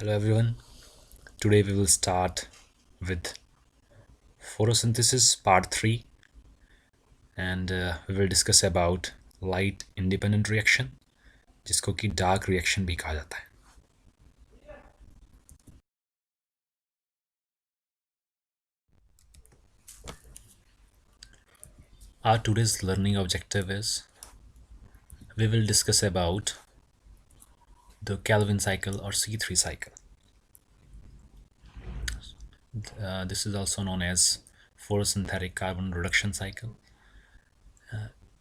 Hello everyone. Today we will start with photosynthesis part 3 and we will discuss about light independent reaction जिसको कि dark reaction भी कहा जाता है. Our today's learning objective is we will discuss about the Kelvin cycle or C3 cycle. This is also known as photosynthetic carbon reduction cycle.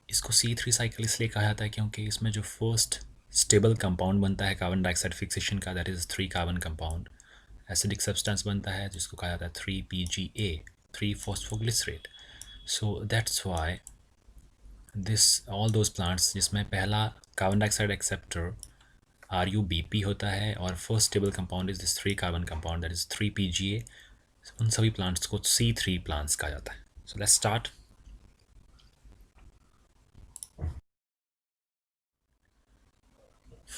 इसको C3 cycle इसलिए कहा जाता है क्योंकि इसमें जो फर्स्ट स्टेबल कंपाउंड बनता है कार्बन डाइऑक्साइड फिक्सेशन का, that is 3 carbon compound acidic substance बनता है जिसको कहा जाता है 3PGA, 3 phosphoglycerate. So that's why this all those plants जिसमें पहला कार्बन डाइऑक्साइड एक्सेप्टर RuBP होता है और first stable compound is this 3 carbon compound that is 3PGA, उन सभी प्लांट्स को C3 प्लांट्स कहा जाता है. So let's start.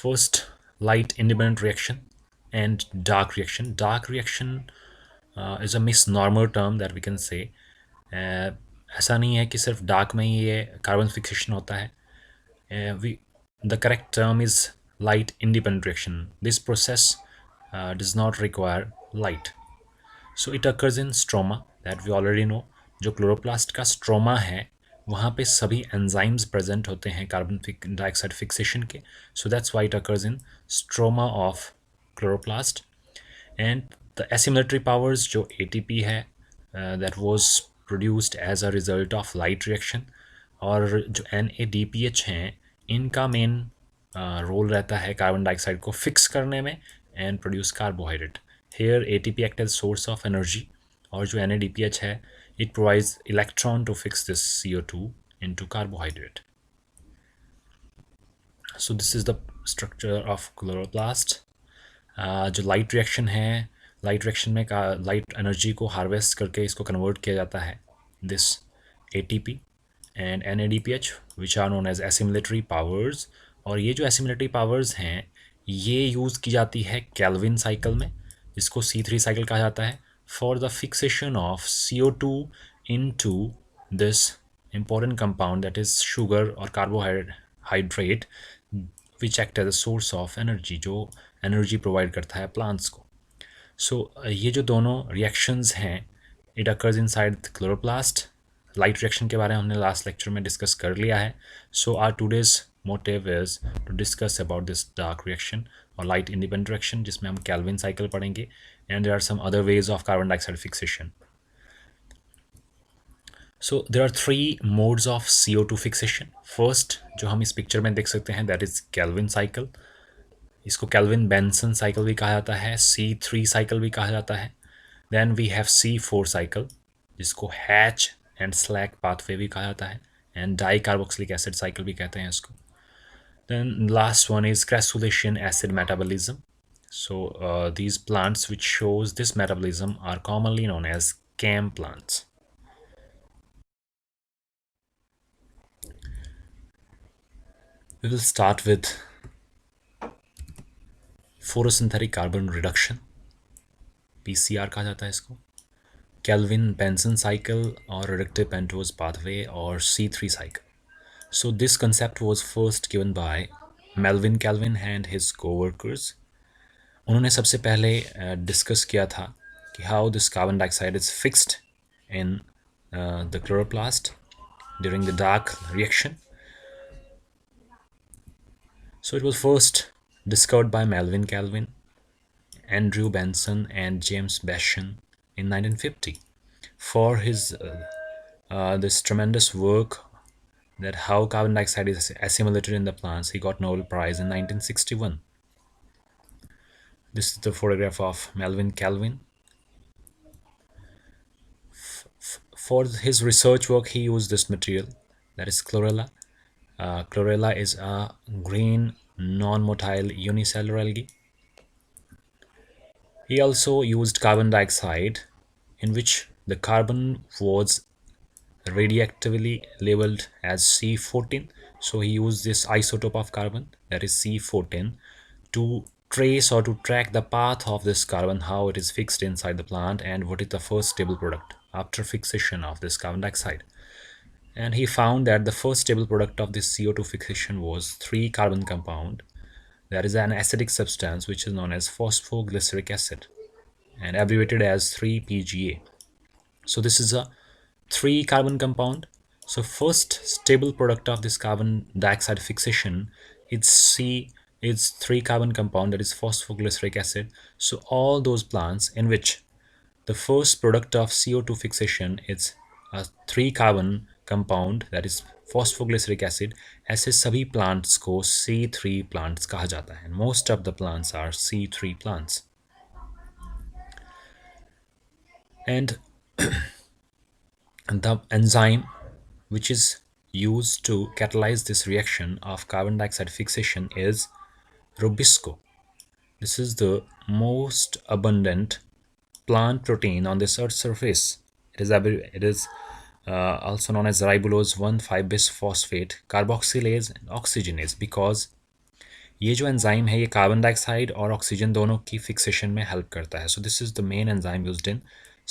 First, light independent reaction and dark reaction. Dark reaction is a misnomer term that we can say. ऐसा नहीं है कि सिर्फ डार्क में ही ये कार्बन फिक्सेशन होता है. The correct term is light independent reaction. This process does not require light. So it occurs in stroma that we already know. जो क्लोरोप्लास्ट का स्ट्रोमा है वहाँ पे सभी एंजाइम्स प्रेजेंट होते हैं कार्बन डाइऑक्साइड फिक्सेशन के. So that's why it occurs in stroma of chloroplast. And the assimilatory powers जो ATP है that was produced as a result of light reaction, और जो NADPH हैं इनका मेन रोल रहता है कार्बन डाइऑक्साइड को फिक्स करने में and produce carbohydrate. Here ATP act as source of energy, और जो NADPH है it provides electron to fix this CO2 into carbohydrate. So this is the structure of chloroplast. जो light reaction है, light reaction में light energy को harvest करके इसको convert किया जाता है this ATP and NADPH which are known as assimilatory powers. और ये जो एसिमिलेटरी पावर्स हैं ये यूज़ की जाती है केल्विन साइकिल में, जिसको C3 साइकिल कहा जाता है, for the fixation of CO2 into this important compound that is sugar or carbohydrate which act as a source of energy, जो energy provide करता है plants को. So ये जो दोनों reactions हैं it occurs inside the chloroplast. Light reaction के बारे में हमने लास्ट लेक्चर में डिस्कस कर लिया है. So our today's motive is to discuss about this dark reaction और लाइट इंडिपेंडेंट रिएक्शन जिसमें हम कैल्विन साइकिल पढ़ेंगे and there are some other ways of carbon dioxide fixation. So there are 3 modes of CO2 fixation. First जो हम इस picture में देख सकते हैं दैट इज कैल्विन साइकिल. इसको कैल्विन बेंसन साइकिल भी कहा जाता है, C3 साइकिल भी कहा जाता है. Then we have C4 cycle जिसको हैच एंड स्लैक पाथवे भी कहा जाता है, and dicarboxylic acid cycle भी कहते हैं इसको. Then last one is crassulacean acid metabolism. So these plants which shows this metabolism are commonly known as CAM plants. We will start with photosynthetic carbon reduction, PCR कहा जाता है इसको, Kelvin Benson cycle or reductive pentose pathway or C3 cycle. So this concept was first given by Melvin Kelvin and his co-workers. उन्होंने सबसे पहले discuss किया था कि how this carbon dioxide is fixed in the chloroplast during the dark reaction. So it was first discovered by Melvin Kelvin, Andrew Benson and James Beschen in 1950 for his this tremendous work that how carbon dioxide is assimilated in the plants. He got Nobel Prize in 1961. This is the photograph of Melvin Kelvin. For his research work, he used this material, that is chlorella. Chlorella is a green non-motile unicellular algae. He also used carbon dioxide in which the carbon was radioactively labeled as C14. So he used this isotope of carbon, that is C14, to trace or to track the path of this carbon, how it is fixed inside the plant, and what is the first stable product after fixation of this carbon dioxide. And he found that the first stable product of this CO2 fixation was 3 carbon compound. That is an acidic substance which is known as phosphoglyceric acid and abbreviated as 3PGA. So this is a 3 carbon compound. So first stable product of this carbon dioxide fixation is 3 carbon compound, that is phosphoglyceric acid. So all those plants in which the first product of CO2 fixation is a 3 carbon compound, that is phosphoglyceric acid, ऐसे सभी plants को C3 plants कहा जाता है. And most of the plants are C3 plants. And the enzyme which is used to catalyze this reaction of carbon dioxide fixation is rubisco. This is the most abundant plant protein on this earth's surface. It is also known as ribulose 1,5-bisphosphate carboxylase and oxygenase, because ये जो enzyme है ये carbon dioxide और oxygen दोनों की fixation में help करता है. सो this is the main enzyme used in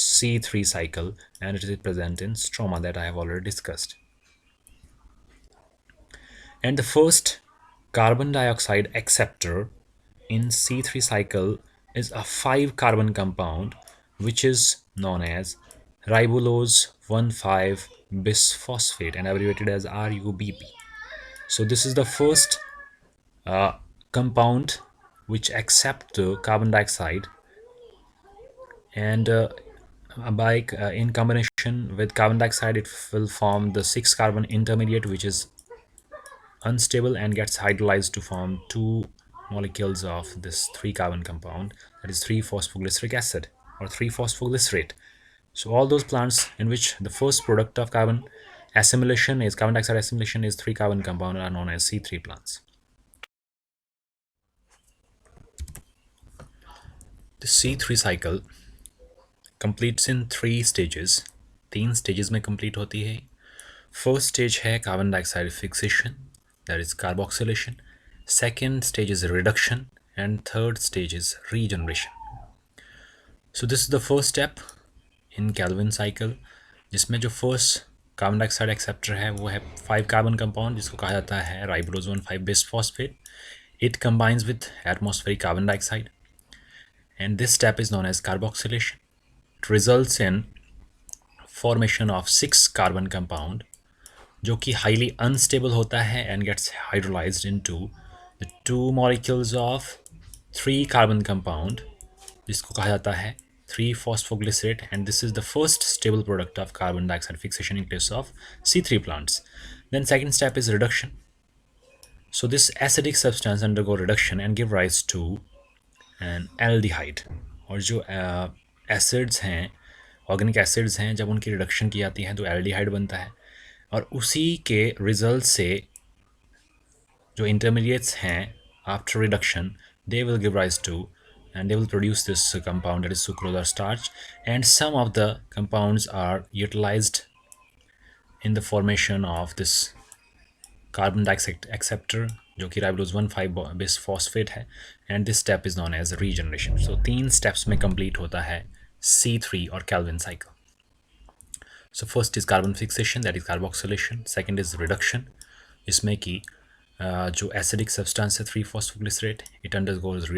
C3 cycle, and it is present in stroma that I have already discussed. And the first carbon dioxide acceptor in C3 cycle is a 5 carbon compound which is known as ribulose 1,5-bisphosphate and abbreviated as RUBP. So this is the first compound which accept the carbon dioxide, and in combination with carbon dioxide it will form the 6 carbon intermediate which is unstable and gets hydrolyzed to form 2 molecules of this 3 carbon compound, that is 3 phosphoglyceric acid or 3 phosphoglycerate. So all those plants in which the first product of carbon dioxide assimilation is 3 carbon compound are known as C3 plants. The C3 cycle completes in 3 stages. 3 stages में complete होती है. First stage है carbon dioxide fixation, that is carboxylation. Second stage is reduction, and third stage is regeneration. So this is the first step in Calvin cycle, जिसमें जो first carbon dioxide acceptor है वो है 5 carbon compound जिसको कहा जाता है ribulose 1,5-bisphosphate. It combines with atmospheric carbon dioxide, and this step is known as carboxylation. It results in formation of 6 carbon compound जो कि highly unstable होता है and gets hydrolyzed into the 2 molecules of 3 carbon compound जिसको कहा जाता है 3 phosphoglycerate, and this is the first stable product of carbon dioxide fixation in case of C3 plants. Then second step is reduction. So this acidic substance undergo reduction and give rise to an aldehyde. और जो acids हैं, organic acids हैं, जब उनकी reduction की जाती है तो एल्डिहाइड बनता है, और उसी के रिजल्ट से जो इंटरमीडिएट्स हैं after reduction they will give rise to and they will produce this compound, that is sucrose or starch, and some of the compounds are utilized in the formation of this carbon dioxide acceptor जो कि ribulose 1,5-bisphosphate है, and this step is known as regeneration. So 3 steps में complete होता है C3 और Calvin cycle. So first is carbon fixation, that is carboxylation. Second is reduction, इसमें कि जो acidic substance है 3 phosphoglycerate, it undergoes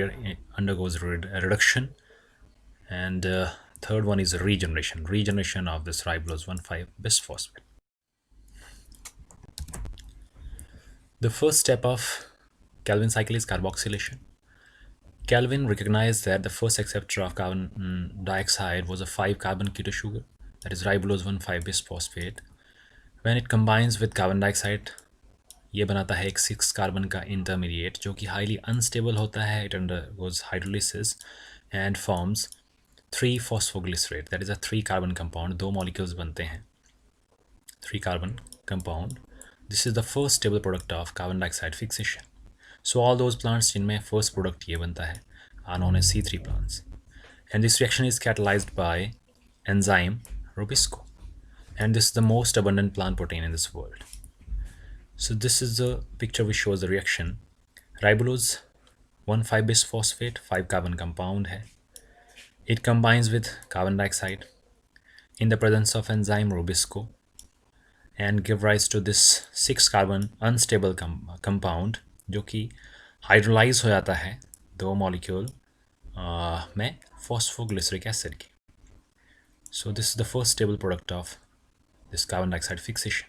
reduction, and third one is regeneration of this ribulose 1,5-bisphosphate. The first step of Calvin cycle is carboxylation. Calvin recognized that the first acceptor of carbon dioxide was a 5 carbon keto sugar, that is ribulose 1,5-bisphosphate. When it combines with carbon dioxide, ये बनाता है एक 6 carbon का intermediate जो कि highly unstable होता है. It undergoes hydrolysis and forms 3 phosphoglycerate, that is a 3 carbon compound. 2 molecules बनते हैं 3 carbon compound. This is the first stable product of carbon dioxide fixation. So all those plants जिनमें first product ये बनता है are known as C3 plants, and this reaction is catalyzed by enzyme rubisco, and this is the most abundant plant protein in this world. So this is the picture which shows the reaction. Ribulose 1,5 bisphosphate 5 carbon compound है. It combines with carbon dioxide in the presence of enzyme Rubisco and give rise to this 6 carbon unstable compound जो कि hydrolyse हो जाता है दो molecule में phosphoglyceric acid की. So this is the first stable product of this carbon dioxide fixation.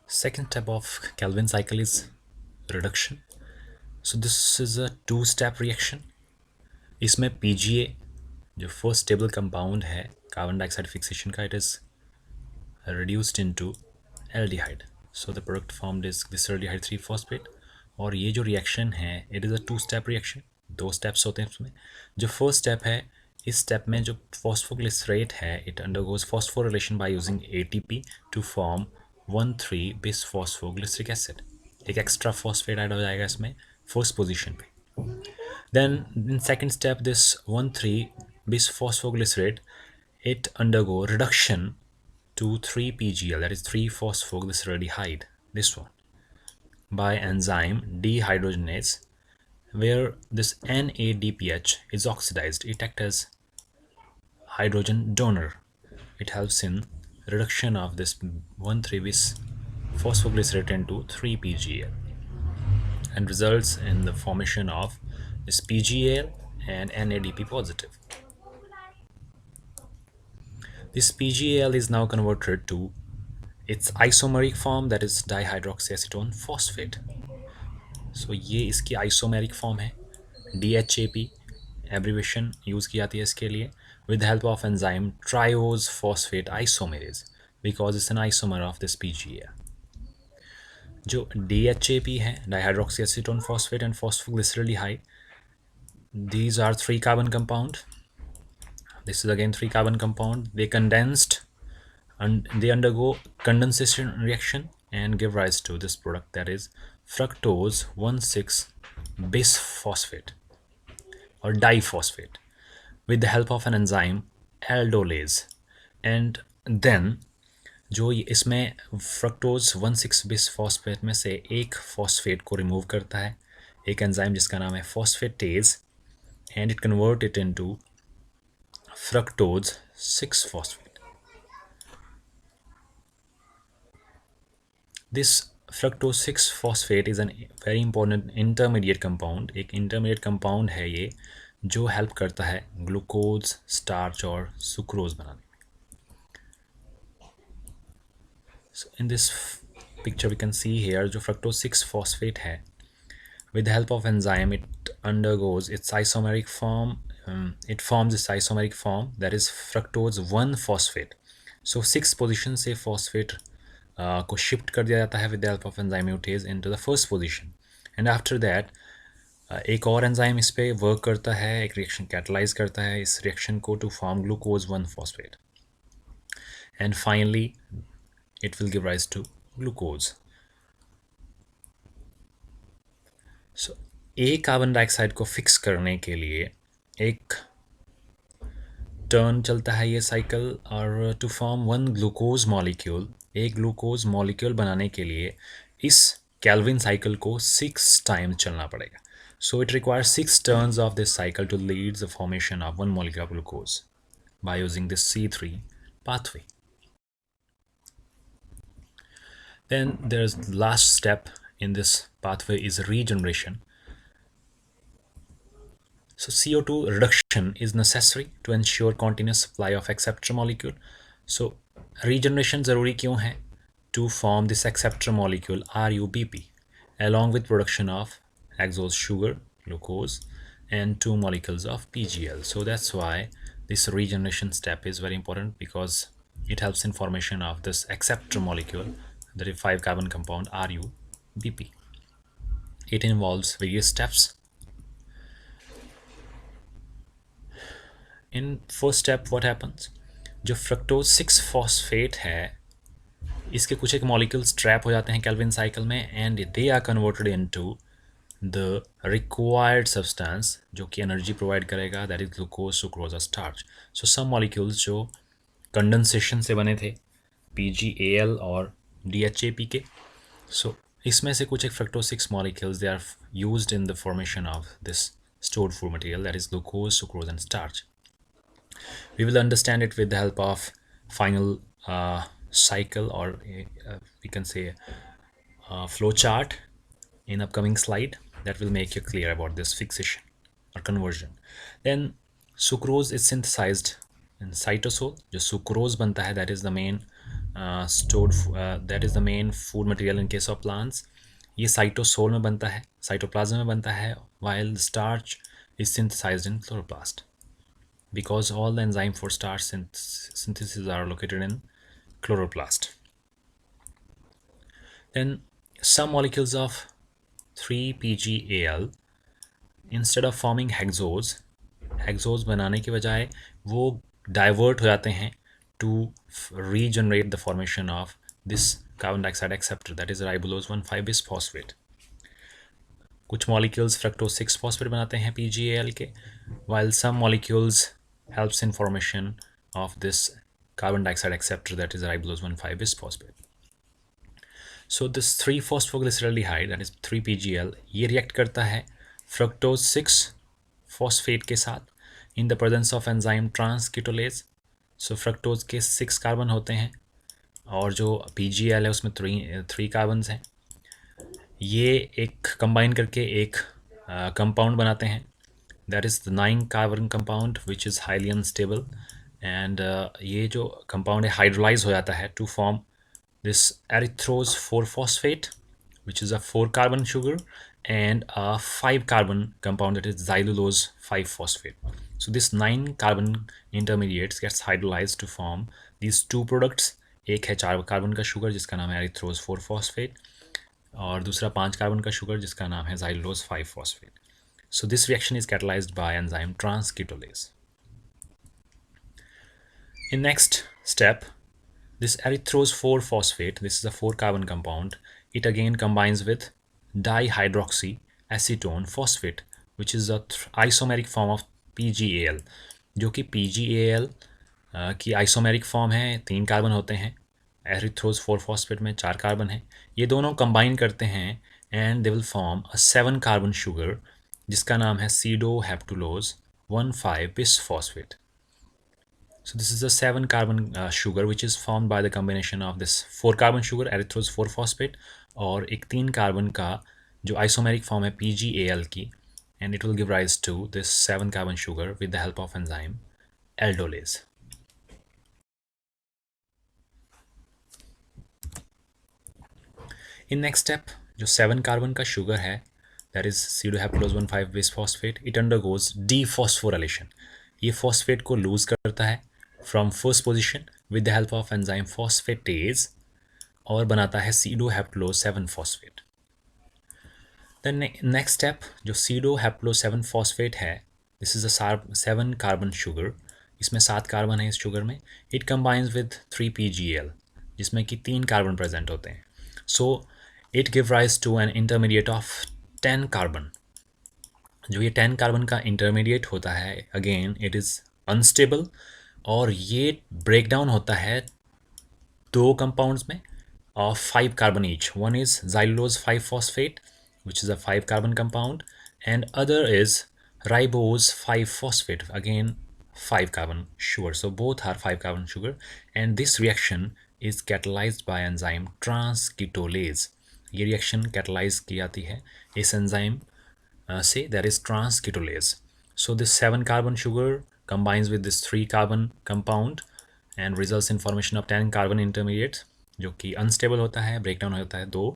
Second step of Calvin cycle is reduction. So this is a two-step reaction. इसमें PGA जो फर्स्ट स्टेबल कंपाउंड है carbon dioxide fixation का, it is reduced into aldehyde. So the product formed is glyceraldehyde 3 phosphate. और ये जो reaction है it is a two step reaction. दो steps होते हैं उसमें. जो फर्स्ट स्टेप है, इस स्टेप में जो फॉस्फोग्लिसरेट है it undergoes phosphorylation by using ATP to form 1,3 bis phosphoglyceric acid. एक एक्स्ट्रा फॉस्फेट ऐड हो जाएगा इसमें फर्स्ट पोजीशन पे. Then in second step, this 1,3 bisphosphoglycerate, it undergo reduction to 3-PGL, that is 3-phosphoglyceraldehyde, this one, by enzyme dehydrogenase, where this NADPH is oxidized. It acts as hydrogen donor. It helps in reduction of this 1,3 bisphosphoglycerate into 3-PGL and results in the formation of this PGL and NADP positive. This PGL is now converted to its isomeric form, that is dihydroxyacetone phosphate. So ये इसकी isomeric form है. DHAP abbreviation use की जाती है इसके लिए with the help of enzyme triose phosphate isomerase because it's an isomer of this PGL. जो DHAP है dihydroxyacetone phosphate and phosphoglyceraldehyde, these are 3 carbon compound. This is again 3 carbon compound. They condensed and they undergo condensation reaction and give rise to this product, that is fructose 1,6 bisphosphate or diphosphate with the help of an enzyme aldolase. And then जो इसमें fructose 1,6 bisphosphate में से एक phosphate को remove करता है एक enzyme जिसका नाम है phosphatase, and it convert it into fructose 6-phosphate. This fructose 6-phosphate is an very important intermediate compound. एक intermediate compound है ये जो help करता है ग्लूकोज, स्टार्च और सुक्रोज बनाने में. So in this picture we can see here जो fructose 6-phosphate है, with the help of enzyme it undergoes its isomeric form. It forms its isomeric form, that is fructose 1-phosphate. So 6 position से phosphate को shift कर दिया जाता है with the help of enzyme mutase into the first position. And after that एक और enzyme इस पे work करता है, एक reaction catalyze करता है इस reaction को to form glucose 1-phosphate. And finally it will give rise to glucose. So A carbon dioxide को फिक्स करने के लिए एक टर्न चलता है ये साइकिल, और टू फॉर्म 1 ग्लूकोज मॉलिक्यूल, एक ग्लूकोज मॉलिक्यूल बनाने के लिए इस कैल्विन साइकिल को 6 टाइम चलना पड़ेगा. So it requires 6 turns of this cycle to lead the formation of 1 molecule of glucose by using this C3 pathway. Then there's the last step in this pathway is regeneration. So CO2 reduction is necessary to ensure continuous supply of acceptor molecule. So regeneration ज़रूरी क्यों है? To form this acceptor molecule RUBP along with production of exose sugar, glucose and 2 molecules of PGL. So that's why this regeneration step is very important because it helps in formation of this acceptor molecule, the 5 carbon compound RUBP. It involves various steps. In first step what happens, जो fructose 6-phosphate है इसके कुछ एक molecules trap हो जाते हैं Calvin cycle में and they are converted into the required substance जो कि energy provide करेगा, that is glucose, sucrose और starch. So some molecules जो condensation से बने थे PGAL और DHAP के, so इसमें से कुछ एक fructose 6 molecules they are used in the formation of this stored food material, that is glucose, sucrose and starch. We will understand it with the help of final cycle, or we can say flow chart in upcoming slide that will make you clear about this fixation or conversion. Then sucrose is synthesized in cytosol. जो sucrose बनता है, that is the main that is the main food material in case of plants. ये cytosol में बनता है, cytoplasm में बनता है, while the starch is synthesized in chloroplast, because all the enzyme for starch synthesis are located in chloroplast. Then some molecules of 3-PGAL, instead of forming hexose बनाने के बजाय वो डाइवर्ट हो जाते हैं to regenerate the formation of this carbon dioxide acceptor, that is ribulose 1,5 bis phosphate. कुछ molecules fructose 6 phosphate बनाते हैं PGAL के, while some molecules helps in formation of this carbon dioxide acceptor, that is ribulose 1,5 bis phosphate. So this 3-phosphoglyceraldehyde, that is 3-PGL, ये react करता है fructose 6 phosphate के साथ in the presence of enzyme transketolase. So fructose के 6 carbon होते हैं और जो PGL है उसमें 3 कार्बन हैं. ये एक कंबाइन करके एक कंपाउंड बनाते हैं, that is the 9 carbon compound which is highly unstable. And ये जो कंपाउंड है हाइड्रोलाइज हो जाता है to form this erythrose 4-phosphate, which is a 4 carbon sugar, and a 5 carbon compound, that is xylulose 5-phosphate. So this 9 carbon intermediates gets hydrolyzed to form these two products. एक है 4 carbon का sugar जिसका नाम है erythrose 4-phosphate, और दूसरा 5 carbon का sugar जिसका नाम है xylulose 5-phosphate. So this reaction is catalyzed by enzyme transketolase. In next step, this erythrose 4-phosphate, this is a 4 carbon compound, it again combines with dihydroxy acetone phosphate, which is a isomeric form of PGAL, जो कि PGAL की isomeric form है. 3 carbon होते हैं, erythrose 4-phosphate में 4 carbon है. ये दोनों कंबाइन करते हैं and they will form a 7 carbon sugar जिसका नाम है सीडोहेप्टुलोज 1,5 bis phosphate. So this is a 7 carbon sugar which is formed by the combination of this 4 carbon sugar erythrose 4-phosphate और एक 3 कार्बन का जो isomeric form है PGAL की, and it will give rise to this 7 carbon sugar with the help of enzyme aldolase. In next step, जो 7 carbon का sugar है, that is pseudohaptulose 1,5 bis phosphate, it undergoes dephosphorylation. ये phosphate को lose करता है from first position with the help of enzyme phosphatase और बनाता है pseudohaptulose 7-phosphate. The next step, जो pseudohaptulose 7-phosphate है, this is a 7 carbon sugar, इसमें 7 कार्बन है इस शुगर में. It combines with 3-PGL जिसमें कि 3 कार्बन प्रेजेंट होते हैं. So it give rise to an intermediate of 10 carbon. जो ये 10 कार्बन का इंटरमीडिएट होता है, अगेन इट इज़ अनस्टेबल और ये ब्रेक डाउन होता है 2 कंपाउंड्स में of 5 carbon each. One is xylulose 5-phosphate, which is a 5 carbon compound, and other is ribose 5-phosphate, again 5 carbon sugar. So both are 5 carbon sugar, and this reaction is catalyzed by enzyme transketolase. ये reaction catalyse की जाती है इस enzyme से, that is transketolase. So this 7 carbon sugar combines with this 3 carbon compound and results in formation of 10 carbon intermediates जो कि unstable होता है, ब्रेकडाउन होता है 2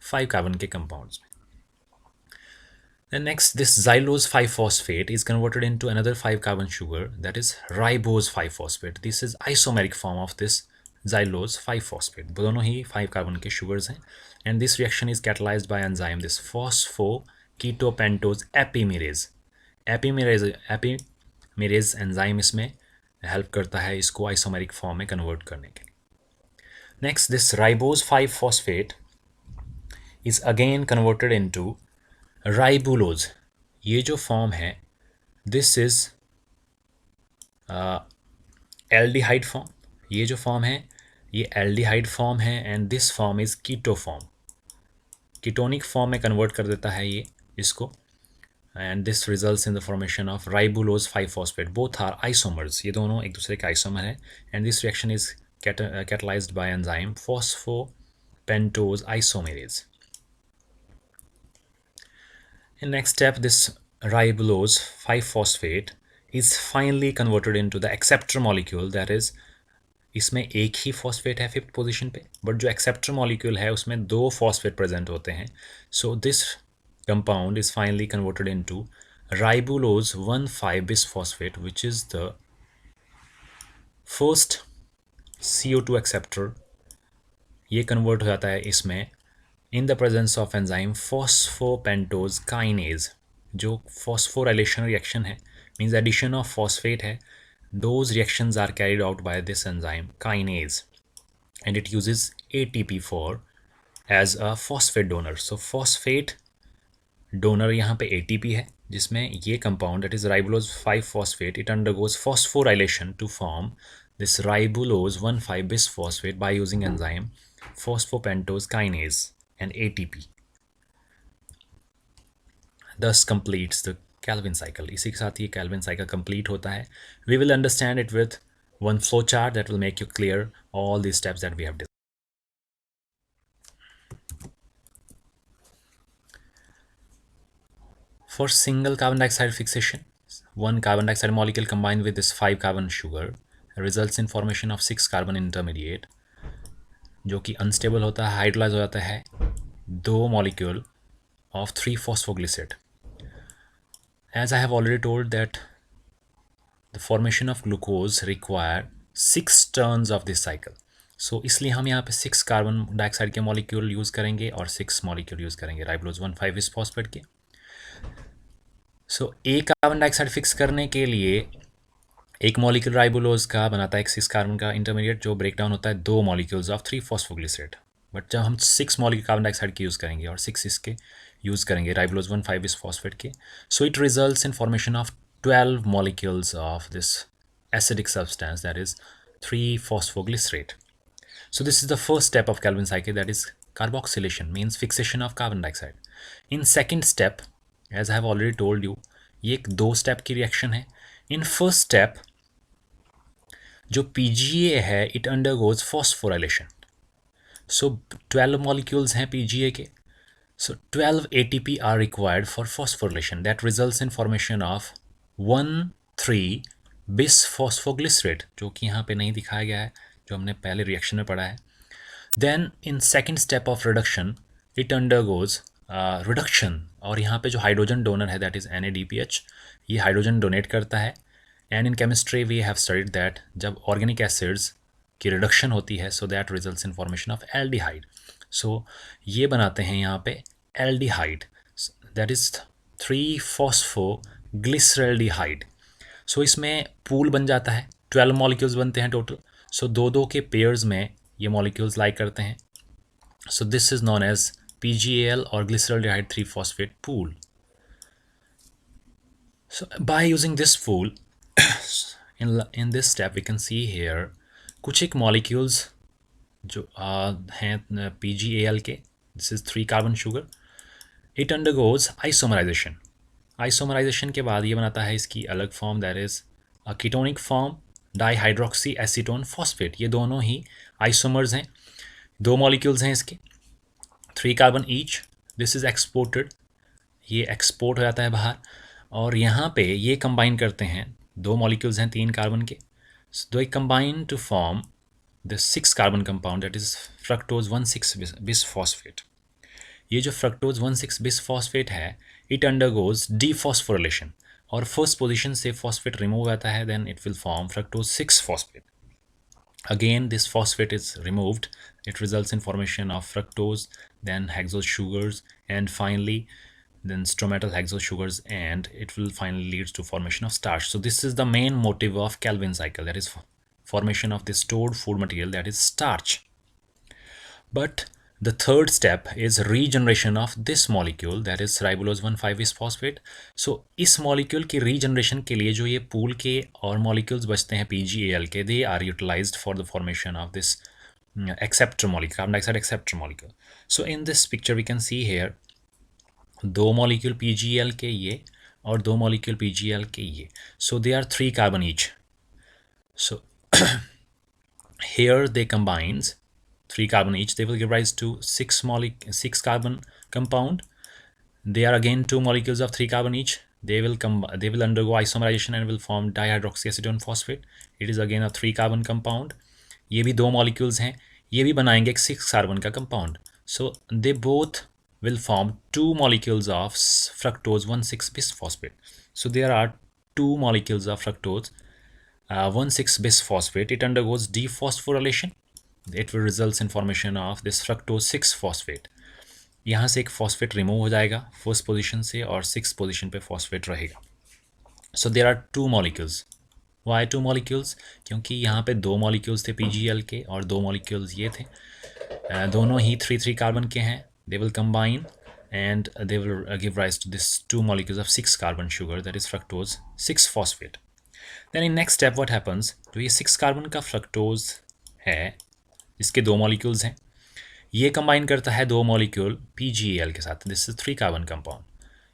5 कार्बन के कंपाउंड्स में. Then next, this xylulose 5-phosphate is converted into another 5 carbon sugar, that is ribose 5-phosphate. This is isomeric form of this xylulose 5-phosphate. दोनों ही 5 carbon के शुगर्स हैं, and this reaction is catalyzed by enzyme this phosphoketopentose epimerase. Epimerase enzyme इसमें help करता है इसको isomeric form में convert करने के लिए. Next, this ribose 5-phosphate is again converted into ribulose. ये जो फॉर्म है, this is aldehyde form. ये जो फॉर्म है ये aldehyde फॉर्म है, and this form is keto form. Ketonic form में कन्वर्ट कर देता है ये इसको, and this results in the formation of ribulose five phosphate, both are isomers, ये दोनों एक दूसरे के आइसोमर है, and this reaction is catalyzed by enzyme phosphopentose isomerase. In next step, this ribulose 5-phosphate is finally converted into the acceptor molecule, that is इसमें एक ही phosphate है 5th position पे, बट जो एक्सेप्टर मॉलिक्यूल है उसमें 2 phosphate present होते हैं. So this compound is finally converted into ribulose 1,5 bisphosphate, which is the first CO2 acceptor. ये कन्वर्ट हो जाता है इसमें in the presence of enzyme phosphopentose kinase. जो फॉस्फोराइलेशन रिएक्शन है, मीन्स एडिशन ऑफ फॉस्फेट है, those reactions are carried out by this enzyme kinase, and it uses ATP for as a phosphate donor. So phosphate donor यहाँ पे ATP है, जिसमें ये compound that is ribulose 5-phosphate, it undergoes phosphorylation to form this ribulose 1,5 bisphosphate by using enzyme phosphopentose kinase and ATP. Thus completes the Calvin cycle. इसी के साथ ये Calvin cycle complete होता है. We will understand it with one flow chart that will make you clear all these steps that we have discussed. For single carbon dioxide fixation, one carbon dioxide molecule combined with this 5-carbon sugar results in formation of 6-carbon intermediate, जो कि unstable होता है, hydrolyze हो जाता है 2 molecule of 3-phosphoglycerate. As I have already told that the formation of glucose require 6 turns of this cycle. So इसलिए हम यहाँ पे 6 कार्बन डाइऑक्साइड के मॉलिक्यूल यूज़ करेंगे और 6 मॉलिक्यूल यूज़ करेंगे राइबुलोज 1,5 बिसफॉस्फेट के. सो एक कार्बन डाइऑक्साइड फिक्स करने के लिए एक मॉलिक्यूल राइबुलोज का बनाता है एक 6 कार्बन का इंटरमीडिएट, जो ब्रेक डाउन होता है 2 मॉलिक्यूल्स ऑफ 3-फॉस्फोग्लिसरेट. बट जब हम 6 मॉलिक्यूल कार्बन डाइऑक्साइड के यूज़ करेंगे और 6 इसके यूज़ करेंगे राइबुलोज 1,5 बिसफॉस्फेट के, so it results in formation of 12 molecules of this acidic substance, that is 3-phosphoglycerate. So this is the first step of Calvin cycle, that is carboxylation, means fixation of carbon dioxide. In second step, as I have already told you, ये एक 2 step की reaction है. In first step, जो PGA है, it undergoes phosphorylation. So 12 molecules हैं PGA के. So 12 ATP are required for phosphorylation. That results in formation of 1,3 bisphosphoglycerate, जो कि यहाँ पे नहीं दिखाया गया है, जो हमने पहले रिएक्शन में पढ़ा है. Then in second step of reduction it undergoes reduction, और यहाँ पे जो हाइड्रोजन डोनर है दैट इज़ NADPH, ये हाइड्रोजन डोनेट करता है. And in chemistry we have studied that जब ऑर्गेनिक एसिड्स की रिडक्शन होती है, so that results in formation of aldehyde. So ये बनाते हैं यहाँ पे aldehyde, that is three phosphoglyceraldehyde. So इसमें पूल बन जाता है, 12 मॉलिक्यूल्स बनते हैं टोटल. सो 2-2 के पेयर्स में ये मॉलिक्यूल्स लाइक करते हैं. So this is known as PGAL और glyceraldehyde three phosphate pool. So by using this pool in this step we can see here कुछ एक मॉलिक्यूल्स जो हैं PGAL के, this is 3 carbon sugar. It undergoes isomerisation. Isomerisation के बाद ये बनाता है इसकी अलग form, that is a ketonic form dihydroxy acetone phosphate. ये दोनों ही आइसोमर्स हैं, 2 मॉलिक्यूल्स हैं इसके, 3 carbon each. This is exported, ये एक्सपोर्ट हो जाता है बाहर, और यहाँ पे ये कंबाइन करते हैं, 2 मॉलिक्यूल्स हैं 3 कार्बन के. दो combine to form the 6 carbon compound that is fructose 1,6 bisphosphate. ये जो फ्रक्टोज 1,6 बिसफॉस्फेट है, इट अंडरगोज डीफॉस्फोरिलेशन, और फर्स्ट पोजीशन से फॉस्फेट रिमूव आता है, then it will form fructose 6 phosphate. Again this phosphate is removed, it results in formation of fructose, then hexose sugars, and finally then stromatal hexose sugars, and it will finally leads to formation of starch. So this is the main motive of Calvin cycle, that is formation of the stored food material, that is starch. But the third step is regeneration of this molecule, that is ribulose 1,5 bisphosphate. So इस molecule की regeneration के लिए जो ये pool के और molecules बचते हैं PGAL के, they are utilized for the formation of this acceptor molecule, carbon dioxide acceptor molecule. So in this picture we can see here दो molecule PgL के ये और दो molecule PgL के ये. So they are 3 carbon each. So here they combines 3 carbon each. They will give rise to 6 carbon compound. They are again 2 molecules of 3 carbon each. They will undergo isomerization and will form dihydroxyacetone phosphate. It is again a 3 carbon compound. ये भी 2 molecules हैं. ये भी बनाएंगे एक 6 carbon का compound. So they both will form 2 molecules of fructose 1,6 bisphosphate. So there are 2 molecules of fructose 1,6 bisphosphate. It undergoes dephosphorylation. It will result in formation of this fructose 6 phosphate. यहाँ से एक phosphate remove हो जाएगा first position से और 6 position पे phosphate रहेगा. So there are 2 molecules. Why 2 molecules? क्योंकि यहाँ पे 2 मॉलिक्यूल्स थे PgL के और 2 मॉलिक्यूल्स ये थे. दोनों ही 3 कार्बन के हैं. They will combine and they will give rise to this 2 molecules of 6 carbon sugar, that is fructose 6 phosphate. Then in next step what happens, तो ये 6 कार्बन का फ्रक्टोज है, इसके 2 मॉलिक्यूल्स हैं. ये कंबाइन करता है 2 मॉलिक्यूल PgAl के साथ. This is 3 carbon compound.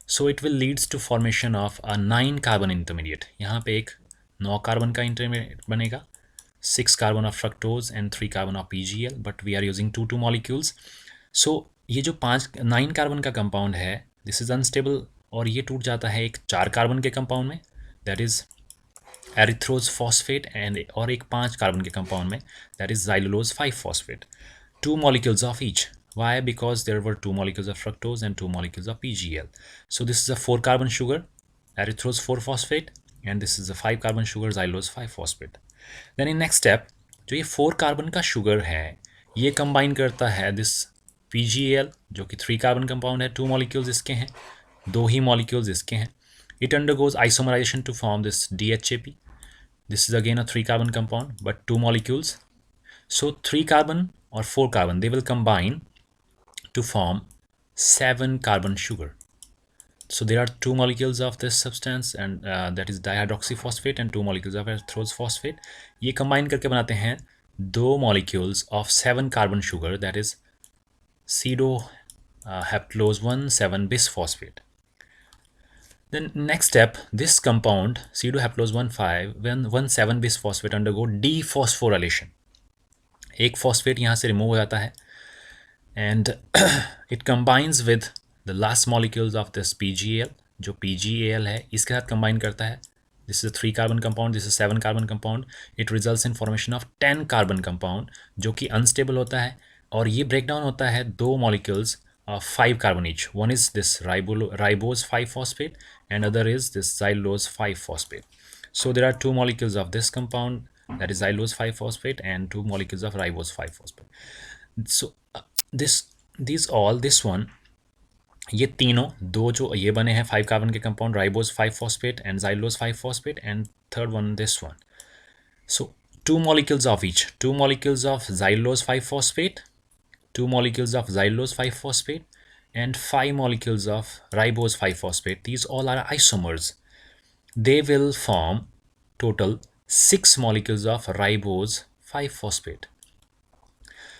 So it will leads to formation of a 9 carbon intermediate. यहाँ पे एक 9 कार्बन का इंटरमीडिएट बनेगा. 6 carbon of fructose and 3 carbon of PgL, but we are using 2 molecules. So ये जो 9 carbon का कंपाउंड है, this is unstable और ये टूट जाता है एक 4 कार्बन के कंपाउंड में, that is erythrose phosphate, and और एक 5 कार्बन के कंपाउंड में, that is xylulose 5 phosphate. 2 molecules of each. Why? Because there were 2 molecules of fructose and 2 molecules of PgL. So this is a 4 carbon sugar, erythrose 4 phosphate, and this is a 5 carbon sugar, xylulose 5 phosphate. Then in next step, जो ये 4 carbon का sugar है, ये combine करता है this PgL जो कि 3 carbon compound है. 2 मॉलिक्यूल्स इसके हैं, 2 ही मॉलिक्यूल्स इसके हैं. It undergoes isomerisation to form this DHAP. This is again a 3 carbon compound but 2 molecules. So 3 carbon or 4 carbon, they will combine to form 7 carbon sugar. So there are 2 molecules of this substance, and that is dihydroxyphosphate, and 2 molecules of erythrose phosphate. ये combine करके बनाते हैं 2 molecules of 7 carbon sugar, that is pseudo haptose 1,7 bisphosphate. Then next step, this compound pseudo haptose 1,7 bisphosphate undergo dephosphorylation. एक phosphate यहाँ से remove हो जाता है and it combines with the last molecules of this PgAl, जो PgAl है इसके साथ कंबाइन करता है. This is 3 carbon compound, this is 7 carbon compound. It results in formation of 10 carbon compound जो कि अनस्टेबल होता है, और ये ब्रेक डाउन होता है 2 molecules of 5 carbon each. One is this ribose 5 phosphate and other is this xylulose 5 phosphate. So there are 2 molecules of this compound, that is xylulose 5 phosphate, and 2 molecules of ribose 5 phosphate. So this one, ये तीनों, दो जो ये बने हैं 5 carbon के compound, ribose 5 phosphate and xylulose 5 phosphate, and third one this one. So 2 molecules of each, 2 molecules of xylulose 5 phosphate, 2 molecules of xylulose 5 phosphate, and 5 molecules of ribose 5 phosphate. These all are isomers. They will form total 6 molecules of ribose 5 phosphate.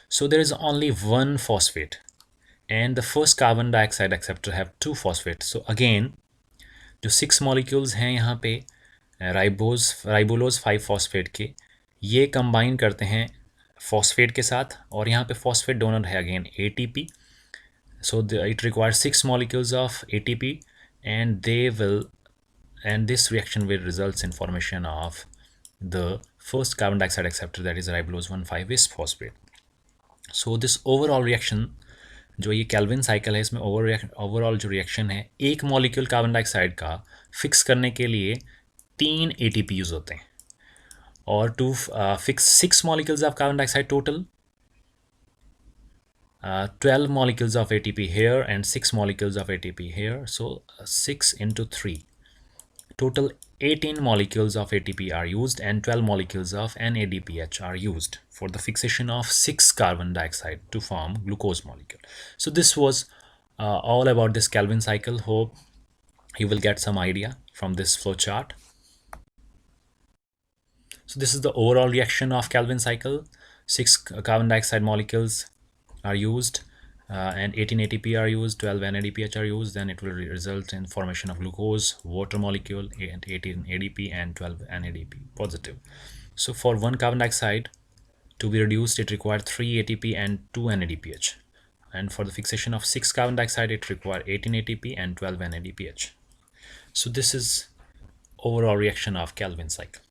So there is only one phosphate, and the first carbon dioxide acceptor have 2 phosphates. So again, जो 6 molecules हैं यहाँ पे राइबोलोज 5 phosphate के, ये combine करते हैं phosphate के साथ, और यहाँ पे phosphate donor है again ATP. So it requires 6 molecules of ATP, and this reaction will result in formation of the first carbon dioxide acceptor, that is ribulose 1,5 bisphosphate. So this overall reaction, जो ये Calvin cycle है, इसमें overall जो reaction है, एक molecule carbon dioxide का fix करने के लिए 3 ATP यूज होते हैं, और to fix 6 molecules of carbon dioxide total, 12 molecules of ATP here and 6 molecules of ATP here. So 6 into 3, total 18 molecules of ATP are used, and 12 molecules of NADPH are used for the fixation of 6 carbon dioxide to form glucose molecule. So this was all about this Calvin cycle. Hope you will get some idea from this flow chart. So this is the overall reaction of Calvin cycle. Six carbon dioxide molecules are used, and 18 ATP are used, 12 NADPH are used, then it will result in formation of glucose, water molecule, and 18 ADP and 12 NADP positive. So for one carbon dioxide to be reduced, it requires 3 ATP and 2 NADPH. And for the fixation of 6 carbon dioxide, it requires 18 ATP and 12 NADPH. So this is overall reaction of Calvin cycle.